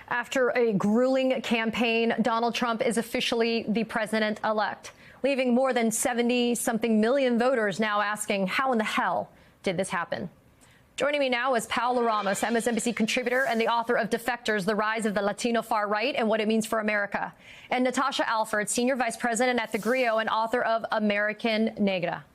After a grueling campaign, Donald Trump is officially the president-elect, leaving more than 70-something million voters now asking, how in the hell did this happen? Joining me now is Paola Ramos, MSNBC contributor and the author of Defectors, The Rise of the Latino Far Right and What It Means for America, and Natasha Alford, senior vice president at TheGrio and author of American Negra.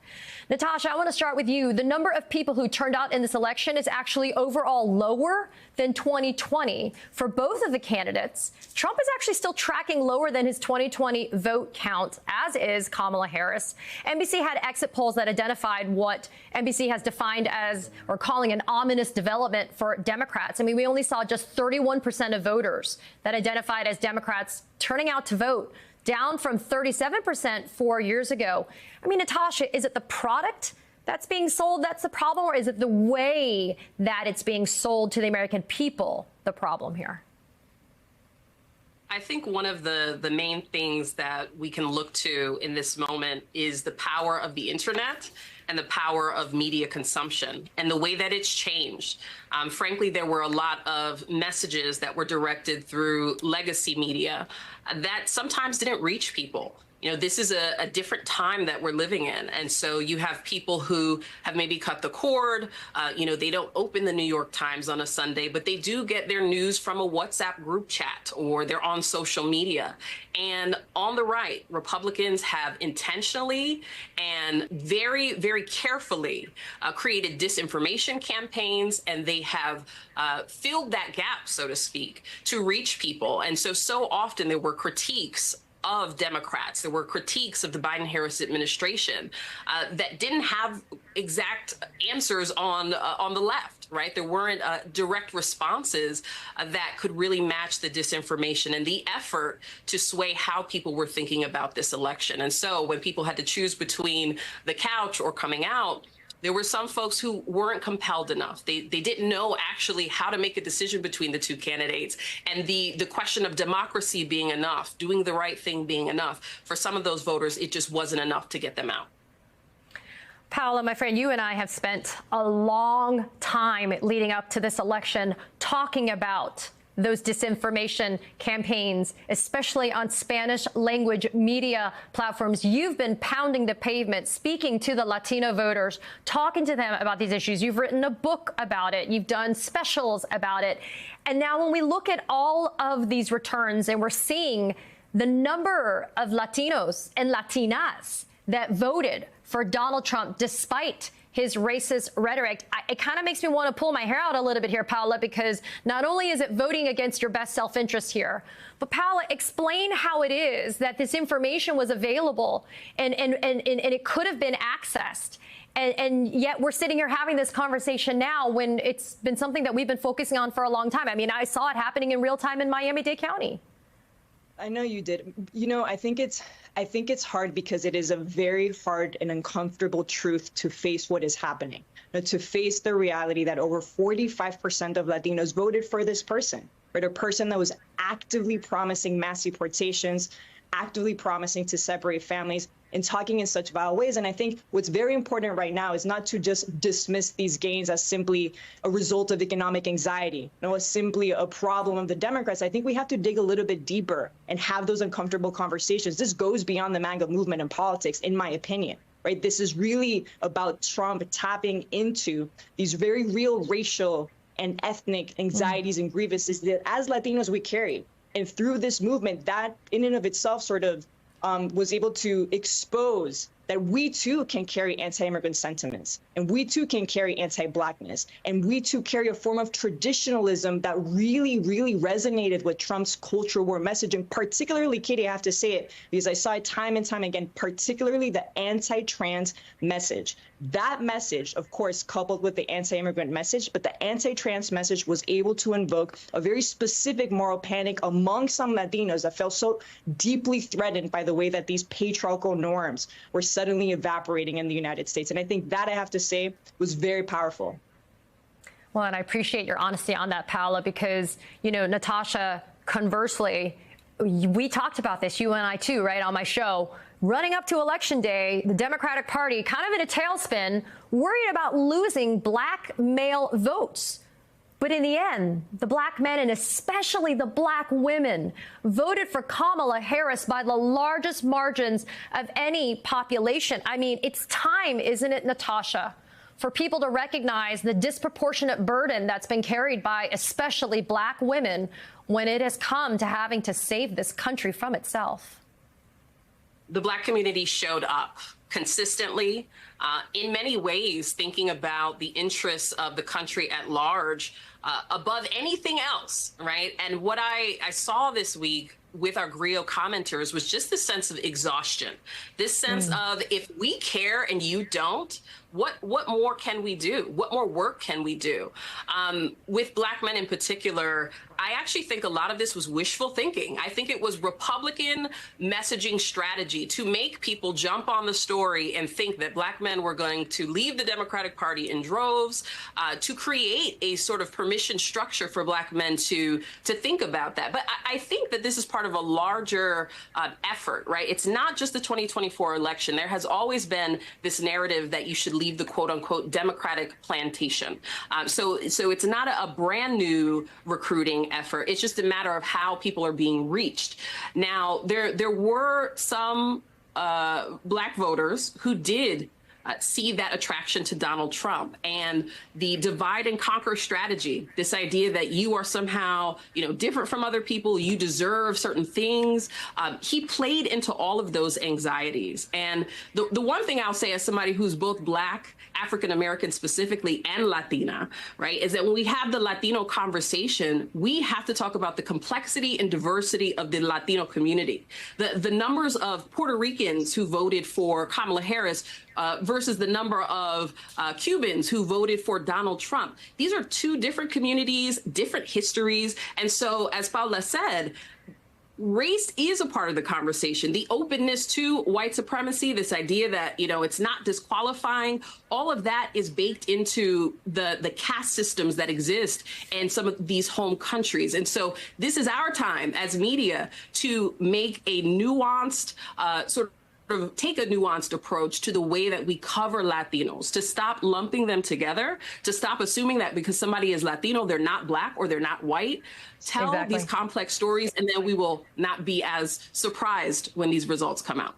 Natasha, I want to start with you. The number of people who turned out in this election is actually overall lower than 2020 for both of the candidates. Trump is actually still tracking lower than his 2020 vote count, as is Kamala Harris. NBC had exit polls that identified what NBC has defined as, or calling, an ominous development for Democrats. I mean, we only saw just 31% of voters that identified as Democrats turning out to vote, down from 37% 4 years ago. I mean, Natasha, is it the product that's being sold that's the problem, or is it the way that it's being sold to the American people the problem here? I think one of the main things that we can look to in this moment is the power of the internet and the power of media consumption and the way that it's changed. Frankly, there were a lot of messages that were directed through legacy media that sometimes didn't reach people. You know, this is a different time that we're living in. And so you have people who have maybe cut the cord. You know, they don't open the New York Times on a Sunday, but they do get their news from a WhatsApp group chat, or they're on social media. And on the right, Republicans have intentionally and very, very carefully created disinformation campaigns, and they have filled that gap, so to speak, to reach people. And so often there were critiques of Democrats, there were critiques of the Biden-Harris administration that didn't have exact answers on the left, right? There weren't direct responses that could really match the disinformation and the effort to sway how people were thinking about this election. And so when people had to choose between the couch or coming out, there were some folks who weren't compelled enough. They didn't know actually how to make a decision between the two candidates. And the question of democracy being enough, doing the right thing being enough, for some of those voters, it just wasn't enough to get them out. Paola, my friend, you and I have spent a long time leading up to this election talking about those disinformation campaigns, especially on Spanish language media platforms. You've been pounding the pavement, speaking to the Latino voters, talking to them about these issues. You've written a book about it. You've done specials about it. And now when we look at all of these returns and we're seeing the number of Latinos and Latinas that voted for Donald Trump despite his racist rhetoric, it kind of makes me want to pull my hair out a little bit here, Paola, because not only is it voting against your best self-interest here, but Paola, explain how it is that this information was available and it could have been accessed. And yet we're sitting here having this conversation now when it's been something that we've been focusing on for a long time. I mean, I saw it happening in real time in Miami-Dade County. I know you did. You know, I think it's hard because it is a very hard and uncomfortable truth to face what is happening, to face the reality that over 45% of Latinos voted for this person, right? A person that was actively promising mass deportations, actively promising to separate families, and talking in such vile ways. And I think what's very important right now is not to just dismiss these gains as simply a result of economic anxiety, as simply a problem of the Democrats. I think we have to dig a little bit deeper and have those uncomfortable conversations. This goes beyond the MAGA movement in politics, in my opinion, right? This is really about Trump tapping into these very real racial and ethnic anxieties and grievances that as Latinos we carry. And through this movement, that in and of itself sort of was able to expose that we too can carry anti-immigrant sentiments, and we too can carry anti-Blackness, and we too carry a form of traditionalism that really, really resonated with Trump's culture war messaging, particularly, Katie, I have to say it, because I saw it time and time again, particularly the anti-trans message. That message, of course, coupled with the anti-immigrant message, but the anti-trans message was able to invoke a very specific moral panic among some Latinos that felt so deeply threatened by the way that these patriarchal norms were suddenly evaporating in the United States. And I think that, I have to say, was very powerful. Well, and I appreciate your honesty on that, Paola, because, you know, Natasha, conversely, we talked about this, you and I too, right, on my show. Running up to Election Day, the Democratic Party kind of in a tailspin, worried about losing black male votes. But in the end, the black men, and especially the black women, voted for Kamala Harris by the largest margins of any population. I mean, it's time, isn't it, Natasha, for people to recognize the disproportionate burden that's been carried by especially black women when it has come to having to save this country from itself. The black community showed up consistently, in many ways, thinking about the interests of the country at large above anything else, right? And what I saw this week with our Grio commenters was just this sense of exhaustion, this sense of, if we care and you don't, what more can we do? What more work can we do? With black men in particular, I actually think a lot of this was wishful thinking. I think it was Republican messaging strategy to make people jump on the story and think that black men were going to leave the Democratic Party in droves, to create a sort of permission structure for black men to think about that. But I think that this is part of a larger effort, right? It's not just the 2024 election. There has always been this narrative that you should leave the quote unquote Democratic plantation. So it's not a brand new recruiting effort. It's just a matter of how people are being reached. Now, there were some black voters who did see that attraction to Donald Trump, and the divide and conquer strategy, this idea that you are somehow, different from other people, you deserve certain things. He played into all of those anxieties. And the one thing I'll say as somebody who's both black, African American specifically, and Latina, right, is that when we have the Latino conversation, we have to talk about the complexity and diversity of the Latino community. The numbers of Puerto Ricans who voted for Kamala Harris versus the number of Cubans who voted for Donald Trump. These are two different communities, different histories. And so, as Paula said, race is a part of the conversation. The openness to white supremacy, this idea that, it's not disqualifying, all of that is baked into the caste systems that exist in some of these home countries. And so this is our time as media to make a nuanced take a nuanced approach to the way that we cover Latinos, to stop lumping them together, to stop assuming that because somebody is Latino, they're not black or they're not white. Tell these complex stories, and then we will not be as surprised when these results come out.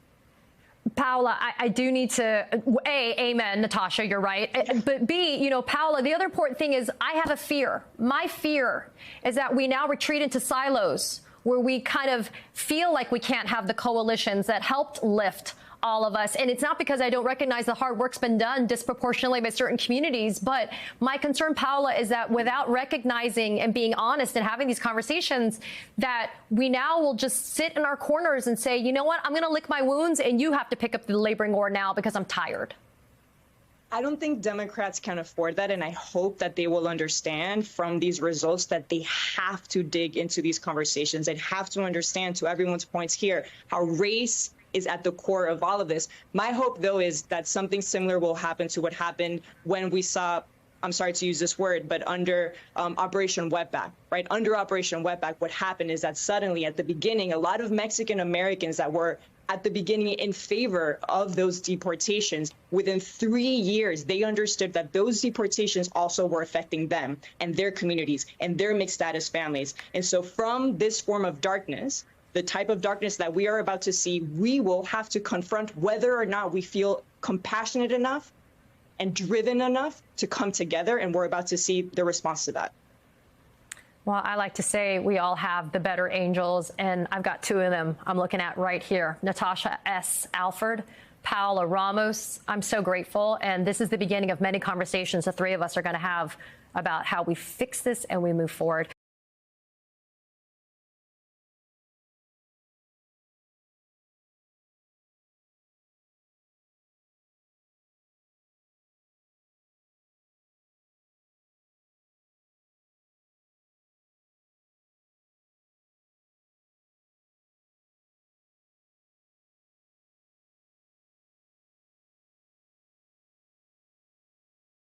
Paula, I do need to, amen, Natasha, you're right. But B, Paula, the other important thing is I have a fear. My fear is that we now retreat into silos, where we kind of feel like we can't have the coalitions that helped lift all of us. And it's not because I don't recognize the hard work's been done disproportionately by certain communities. But my concern, Paula, is that without recognizing and being honest and having these conversations, that we now will just sit in our corners and say, you know what, I'm going to lick my wounds and you have to pick up the laboring oar now because I'm tired. I don't think Democrats can afford that, and I hope that they will understand from these results that they have to dig into these conversations and have to understand, to everyone's points here, how race is at the core of all of this. My hope, though, is that something similar will happen to what happened when we saw, I'm sorry to use this word, but under Operation Wetback, right? Under Operation Wetback, what happened is that suddenly at the beginning, a lot of Mexican Americans that were at the beginning in favor of those deportations, within 3 years, they understood that those deportations also were affecting them and their communities and their mixed status families. And so from this form of darkness, the type of darkness that we are about to see, we will have to confront whether or not we feel compassionate enough and driven enough to come together. And we're about to see the response to that. Well, I like to say we all have the better angels, and I've got two of them I'm looking at right here. Natasha S. Alford, Paula Ramos. I'm so grateful, and this is the beginning of many conversations the three of us are going to have about how we fix this and we move forward.